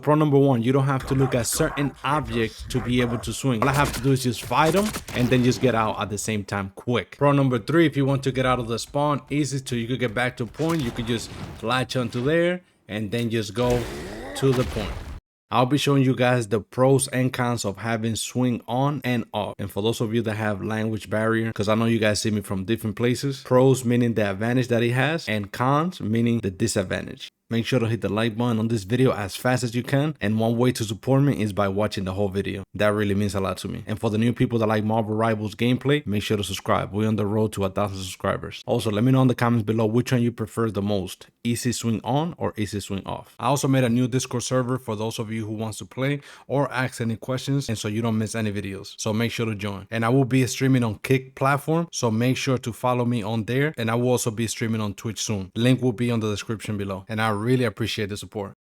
pro number one, you don't have to look at certain objects to be able to swing. All I have to do is just fight them and then just get out at the same time quick. Pro number three, if you want to get out of the spawn, easy to, you could get back to point. You could just latch onto there and then just go to the point. I'll be showing you guys the pros and cons of having swing on and off. And for those of you that have language barrier, because I know you guys see me from different places, pros meaning the advantage that it has and cons meaning the disadvantage. Make sure to hit the like button on this video as fast as you can. And one way to support me is by watching the whole video. That really means a lot to me. And for the new people that like Marvel Rivals gameplay, make sure to subscribe. We're on the road to 1,000 subscribers. Also, let me know in the comments below which one you prefer the most. Easy swing on or easy swing off. I also made a new Discord server for those of you who wants to play or ask any questions, and so you don't miss any videos. So make sure to join. And I will be streaming on Kick platform, so make sure to follow me on there. And I will also be streaming on Twitch soon. Link will be on the description below. And I really appreciate the support.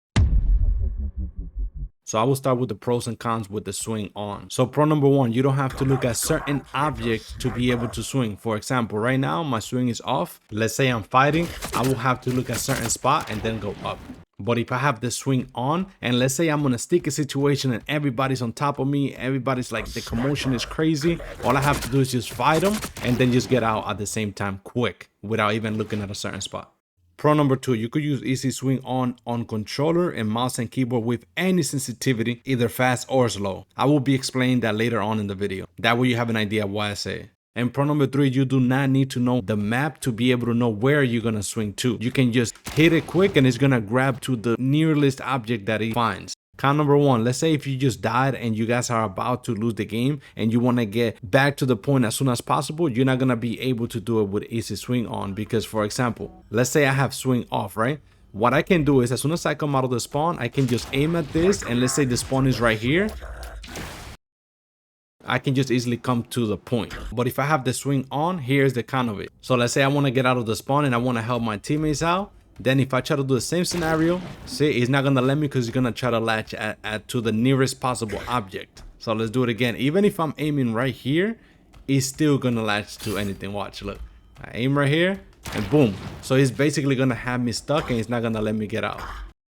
So I will start with the pros and cons with the swing on. So pro number one, you don't have to look at certain objects to be able to swing. For example, right now my swing is off. Let's say I'm fighting, I will have to look at a certain spot and then go up. But if I have the swing on, and let's say I'm in a sticky situation and everybody's on top of me, everybody's like, the commotion is crazy, all I have to do is just fight them and then just get out at the same time quick without even looking at a certain spot. Pro number two, you could use easy swing on controller and mouse and keyboard with any sensitivity, either fast or slow. I will be explaining that later on in the video. That way you have an idea why I say it. And pro number three, you do not need to know the map to be able to know where you're going to swing to. You can just hit it quick and it's going to grab to the nearest object that it finds. Con number one, let's say if you just died and you guys are about to lose the game and you want to get back to the point as soon as possible, you're not going to be able to do it with easy swing on because, for example, let's say I have swing off, right? What I can do is as soon as I come out of the spawn, I can just aim at this, and let's say the spawn is right here. I can just easily come to the point. But if I have the swing on, here's the con of it. So let's say I want to get out of the spawn and I want to help my teammates out. Then if I try to do the same scenario, see, it's not going to let me because it's going to try to latch to the nearest possible object. So let's do it again. Even if I'm aiming right here, it's still going to latch to anything. Watch, look. I aim right here and boom. So it's basically going to have me stuck and it's not going to let me get out.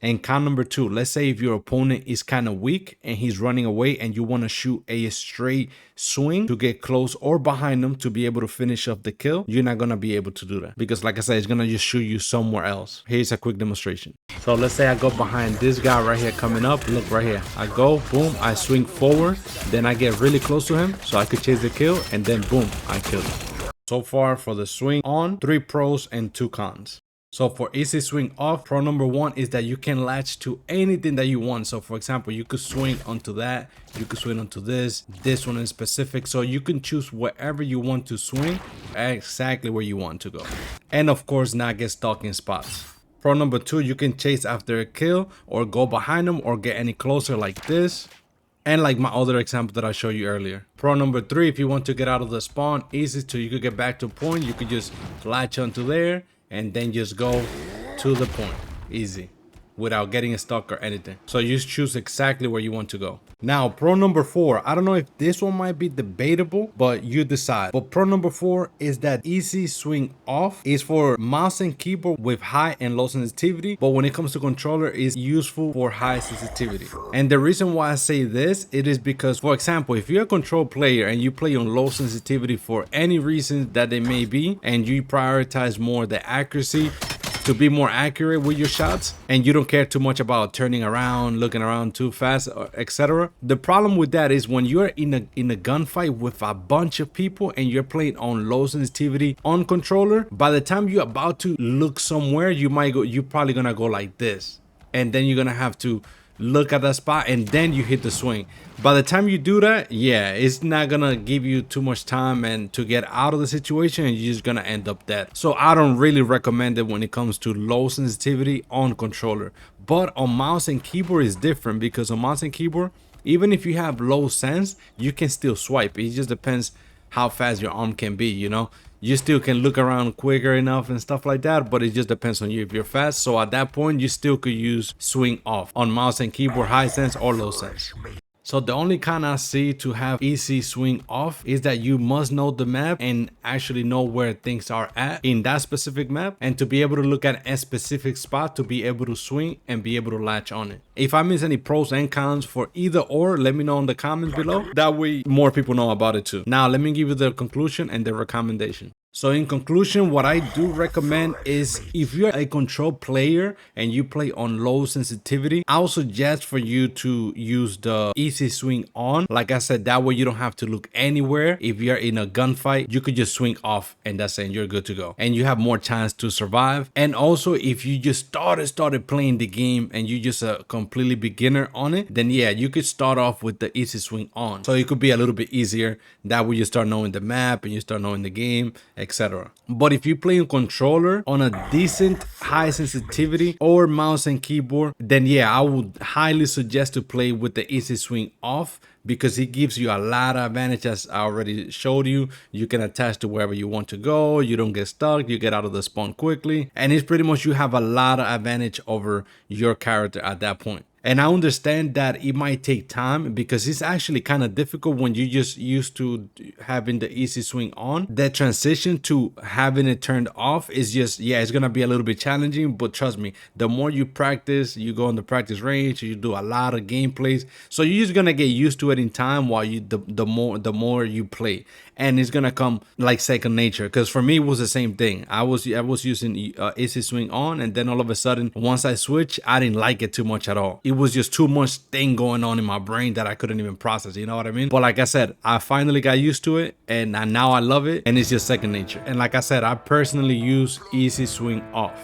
And con number two, let's say if your opponent is kind of weak and he's running away and you want to shoot a straight swing to get close or behind him to be able to finish up the kill, you're not going to be able to do that because like I said, it's going to just shoot you somewhere else. Here's a quick demonstration. So let's say I go behind this guy right here coming up. Look right here. I go, boom, I swing forward. Then I get really close to him so I could chase the kill and then boom, I killed him. So far for the swing on, 3 pros and 2 cons. So for easy swing off, pro number one is that you can latch to anything that you want. So for example, you could swing onto that, you could swing onto this one in specific. So you can choose wherever you want to swing, exactly where you want to go. And of course, not get stuck in spots. Pro number two, you can chase after a kill or go behind them or get any closer like this. And like my other example that I showed you earlier. Pro number three, if you want to get out of the spawn, easy to, you could get back to point. You could just latch onto there and then just go to the point, easy, without getting stuck or anything. So you just choose exactly where you want to go. Now, pro number four, I don't know if this one might be debatable, but you decide. But pro number four is that easy swing off is for mouse and keyboard with high and low sensitivity. But when it comes to controller, it's useful for high sensitivity. And the reason why I say this, it is because, for example, if you're a control player and you play on low sensitivity for any reason that they may be, and you prioritize more the accuracy, to be more accurate with your shots, and you don't care too much about turning around, looking around too fast, etc. The problem with that is when you're in a gunfight with a bunch of people and you're playing on low sensitivity on controller, by the time you're about to look somewhere, you're probably gonna go like this, and then you're gonna have to look at that spot and then you hit the swing. By the time you do that, yeah, it's not gonna give you too much time and to get out of the situation, and you're just gonna end up dead. So I don't really recommend it when it comes to low sensitivity on controller. But on mouse and keyboard is different, because on mouse and keyboard, even if you have low sense, you can still swipe. It just depends how fast your arm can be, you know. You still can look around quicker enough and stuff like that, but it just depends on you if you're fast. So at that point, you still could use swing off on mouse and keyboard, high sense or low sense. So the only con I see to have easy swing off is that you must know the map and actually know where things are at in that specific map, and to be able to look at a specific spot to be able to swing and be able to latch on it. If I miss any pros and cons for either or, let me know in the comments below. That way more people know about it too. Now let me give you the conclusion and the recommendation. So in conclusion, what I do recommend is if you're a control player and you play on low sensitivity, I'll suggest for you to use the easy swing on. Like I said, that way you don't have to look anywhere. If you're in a gunfight, you could just swing off and that's it, you're good to go. And you have more chance to survive. And also if you just started playing the game and you just a completely beginner on it, then yeah, you could start off with the easy swing on. So it could be a little bit easier. That way you start knowing the map and you start knowing the game, etc. But if you play a controller on a decent high sensitivity or mouse and keyboard, then yeah, I would highly suggest to play with the easy swing off, because it gives you a lot of advantage. As I already showed you, you can attach to wherever you want to go, you don't get stuck, you get out of the spawn quickly, and it's pretty much you have a lot of advantage over your character at that point. And I understand that it might take time because it's actually kind of difficult when you just used to having the easy swing on. That transition to having it turned off is just, yeah, it's going to be a little bit challenging, but trust me, the more you practice, you go on the practice range, you do a lot of gameplays. So you're just going to get used to it in time while you, the more you play. And it's going to come like second nature. Because for me, it was the same thing. I was using easy swing on, and then all of a sudden, once I switched, I didn't like it too much at all. It was just too much thing going on in my brain that I couldn't even process, you know what I mean? But like I said, I finally got used to it, and now I love it, and it's just second nature. And like I said, I personally use easy swing off.